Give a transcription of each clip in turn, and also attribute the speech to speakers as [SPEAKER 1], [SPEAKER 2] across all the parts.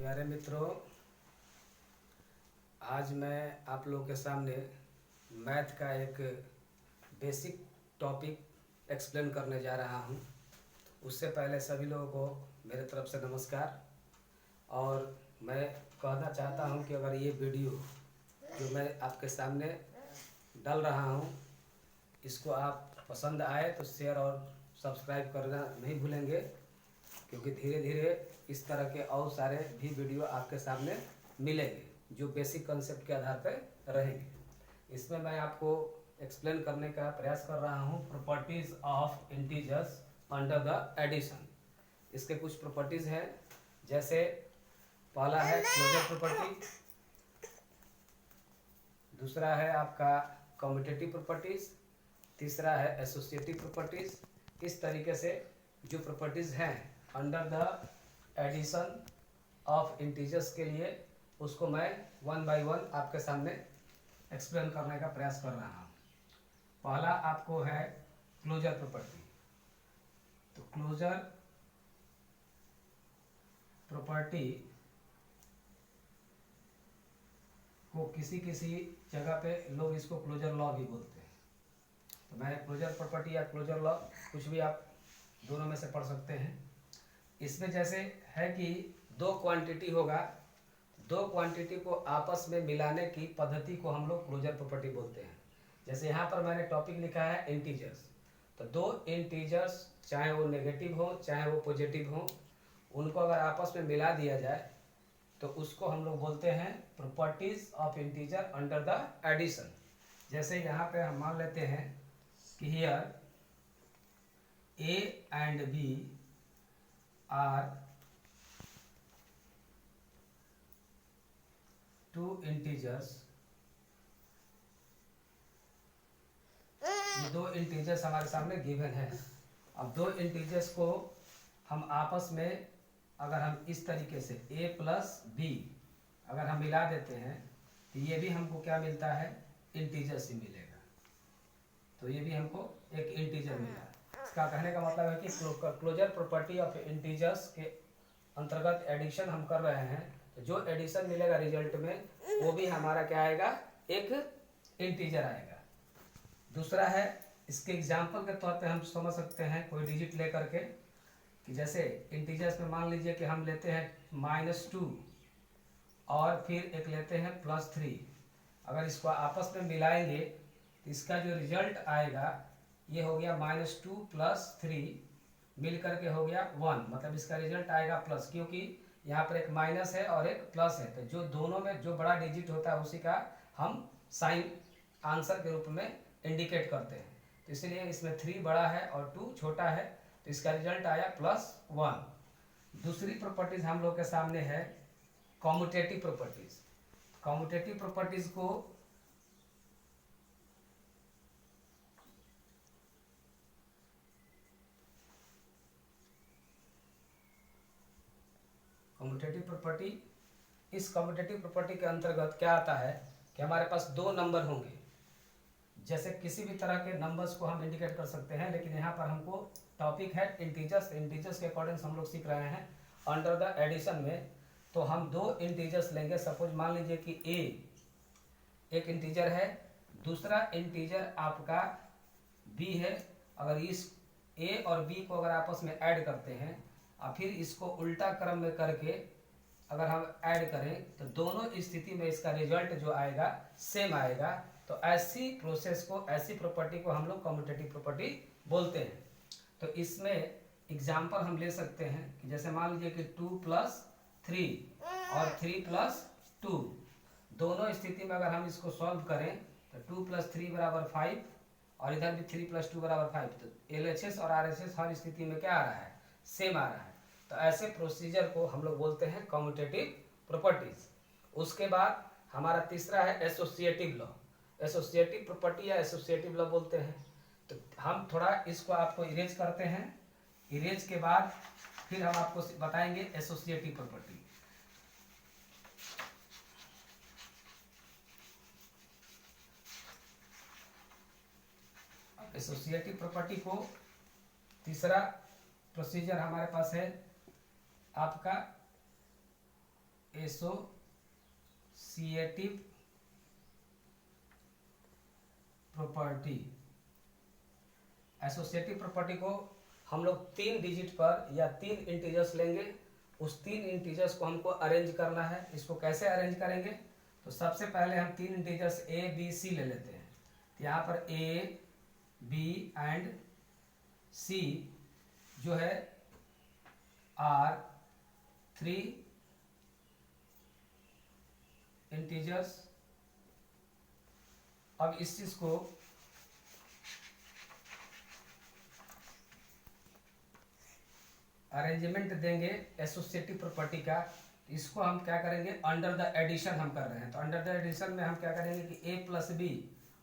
[SPEAKER 1] प्यारे मित्रों, आज मैं आप लोगों के सामने मैथ का एक बेसिक टॉपिक एक्सप्लेन करने जा रहा हूं। उससे पहले सभी लोगों को मेरे तरफ से नमस्कार। और मैं कहना चाहता हूं कि अगर ये वीडियो जो मैं आपके सामने डाल रहा हूं, इसको आप पसंद आए तो शेयर और सब्सक्राइब करना नहीं भूलेंगे, क्योंकि धीरे धीरे इस तरह के और सारे भी वीडियो आपके सामने मिलेंगे जो बेसिक कंसेप्ट के आधार पर रहेंगे। इसमें मैं आपको एक्सप्लेन करने का प्रयास कर रहा हूँ properties of integers under the addition. इसके कुछ प्रॉपर्टीज हैं, जैसे पहला है क्लोजर प्रॉपर्टी, दूसरा है आपका कम्यूटेटिव प्रॉपर्टीज, तीसरा है एसोसिएटिव प्रॉपर्टीज। इस तरीके से जो प्रॉपर्टीज हैं under the addition of integers के लिए, उसको मैं वन बाय वन आपके सामने एक्सप्लेन करने का प्रयास कर रहा हूँ। पहला आपको है क्लोजर प्रॉपर्टी। तो क्लोजर प्रॉपर्टी को किसी किसी जगह पे लोग इसको क्लोजर लॉ भी बोलते हैं। तो मैं क्लोजर प्रॉपर्टी या क्लोजर लॉ, कुछ भी आप दोनों में से पढ़ सकते हैं। इसमें जैसे है कि दो क्वांटिटी होगा, दो क्वांटिटी को आपस में मिलाने की पद्धति को हम लोग क्लोजर प्रॉपर्टी बोलते हैं। जैसे यहाँ पर मैंने टॉपिक लिखा है इंटीजर्स। तो दो इंटीजर्स, चाहे वो नेगेटिव हो चाहे वो पॉजिटिव हो, उनको अगर आपस में मिला दिया जाए तो उसको हम लोग बोलते हैं properties of integer under the addition. जैसे यहाँ पे हम मान लेते हैं कि here A and B are two integers. ये दो इंटीजर्स हमारे सामने गिवन है। अब दो इंटीजर्स को हम आपस में अगर हम इस तरीके से a प्लस बी अगर हम मिला देते हैं तो ये भी हमको क्या मिलता है, इंटीजर्स ही मिलेगा। तो ये भी हमको एक इंटीजर मिला। इसका कहने का मतलब है कि क्लोजर प्रॉपर्टी ऑफ इंटीजर्स के अंतर्गत एडिशन हम कर रहे हैं, तो जो एडिशन मिलेगा रिजल्ट में वो भी हमारा क्या आएगा, एक इंटीजर आएगा। दूसरा है, इसके एग्जाम्पल के तौर पे हम समझ सकते हैं कोई डिजिट ले करके, कि जैसे इंटीजर्स में मान लीजिए कि हम लेते हैं -2 और फिर एक लेते हैं +3। अगर इसको आपस में मिलाएंगे तो इसका जो रिजल्ट आएगा ये हो गया -2 + 3 मिल करके हो गया 1। मतलब इसका रिजल्ट आएगा प्लस, क्योंकि यहाँ पर एक माइनस है और एक प्लस है। तो जो दोनों में जो बड़ा डिजिट होता है उसी का हम साइन आंसर के रूप में इंडिकेट करते हैं। तो इसलिए इसमें 3 बड़ा है और 2 छोटा है, तो इसका रिजल्ट आया +1। दूसरी प्रॉपर्टीज हम लोग के सामने है कम्यूटेटिव प्रॉपर्टीज। कम्यूटेटिव प्रॉपर्टीज को इस कम्यूटेटिव प्रॉपर्टी के अंतर्गत क्या आता है कि हमारे पास दो नंबर होंगे। जैसे किसी भी तरह के नंबर्स को हम इंडिकेट कर सकते हैं, लेकिन यहाँ पर हमको टॉपिक है इंटीजर्स। इंटीजर्स के अकॉर्डिंग हम लोग सीख रहे हैं अंडर द एडिशन में। तो हम दो इंटीजर्स लेंगे। सपोज मान लीजिए कि ए एक इंटीजर है, दूसरा इंटीजर आपका बी है। अगर इस ए और बी को अगर आपस में ऐड करते हैं और फिर इसको उल्टा क्रम में करके अगर हम ऐड करें तो दोनों स्थिति में इसका रिजल्ट जो आएगा सेम आएगा। तो ऐसी प्रोसेस को, ऐसी प्रॉपर्टी को हम लोग कम्यूटेटिव प्रॉपर्टी बोलते हैं। तो इसमें एग्जाम्पल हम ले सकते हैं कि जैसे मान लीजिए कि 2 + 3 और 3 + 2, दोनों स्थिति में अगर हम इसको सॉल्व करें तो 2 + 3 = 5 और इधर भी 3 + 2 = 5। तो LHS और RHS हर स्थिति में क्या आ रहा है, सेम आ रहा है। तो ऐसे प्रोसीजर को हम लोग बोलते हैं कम्यूटेटिव प्रॉपर्टीज। उसके बाद हमारा तीसरा है एसोसिएटिव लॉ। एसोसिएटिव प्रॉपर्टी या एसोसिएटिव लॉ बोलते हैं। तो हम थोड़ा इसको आपको इरेज करते हैं। इरेज के बाद फिर हम आपको बताएंगे एसोसिएटिव प्रॉपर्टी। एसोसिएटिव प्रॉपर्टी को तीसरा प्रोसीजर हमारे पास है आपका एसोसिएटिव प्रॉपर्टी। एसोसिएटिव प्रॉपर्टी को हम लोग 3 डिजिट पर या 3 इंटीजर्स लेंगे, उस 3 इंटीजर्स को हमको अरेंज करना है। इसको कैसे अरेंज करेंगे? तो सबसे पहले हम 3 इंटीजर्स ए बी सी ले लेते हैं। तो यहाँ पर ए बी एंड सी जो है आर 3 इंटीजर्स। अब इस चीज को अरेंजमेंट देंगे एसोसिएटिव प्रॉपर्टी का। इसको हम क्या करेंगे, अंडर द एडिशन हम कर रहे हैं। तो अंडर द एडिशन में हम क्या करेंगे कि ए प्लस बी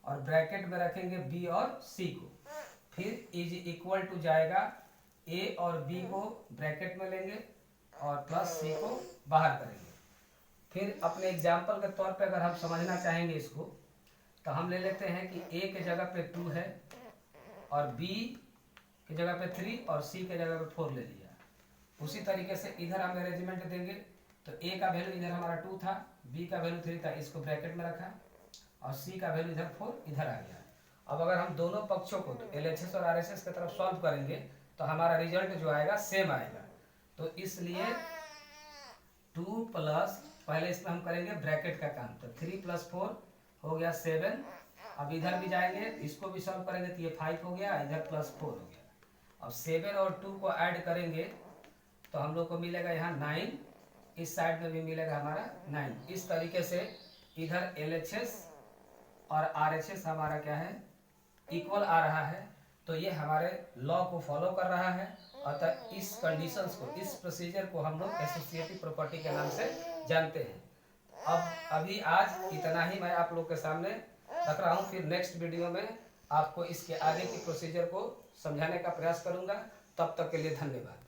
[SPEAKER 1] और ब्रैकेट में रखेंगे बी और सी को, फिर इज इक्वल टू जाएगा ए और बी को ब्रैकेट में लेंगे और प्लस सी को बाहर करेंगे। फिर अपने एग्जाम्पल के तौर पे अगर हम समझना चाहेंगे इसको, तो हम ले लेते हैं कि ए के जगह पे 2 है और बी की जगह पे 3 और सी के जगह पे 4 ले लिया। उसी तरीके से इधर हम अरेंजमेंट देंगे। तो ए का वैल्यू इधर हमारा 2 था, बी का वैल्यू 3 था, इसको ब्रैकेट में रखा और सी का वैल्यू इधर 4 इधर आ गया। अब अगर हम दोनों पक्षों को तो LHS और RHS की तरफ सॉल्व करेंगे तो हमारा रिजल्ट जो आएगा सेम आएगा। तो इसलिए 2 प्लस, पहले इसमें हम करेंगे ब्रैकेट का काम। तो 3 + 4 हो गया 7। अब इधर भी जाएंगे, इसको भी सॉल्व करेंगे तो ये 5 हो गया, इधर +4 हो गया। अब 7 और 2 को ऐड करेंगे तो हम लोग को मिलेगा यहाँ 9, इस साइड में भी मिलेगा हमारा 9। इस तरीके से इधर LHS और RHS हमारा क्या है, इक्वल आ रहा है। तो ये हमारे लॉ को फॉलो कर रहा है। अतः इस कंडीशंस को, इस प्रोसीजर को हम लोग एसोसिएटिव प्रॉपर्टी के नाम से जानते हैं। अब अभी आज इतना ही मैं आप लोग के सामने रख रहा हूँ। फिर नेक्स्ट वीडियो में आपको इसके आगे की प्रोसीजर को समझाने का प्रयास करूंगा। तब तक के लिए धन्यवाद।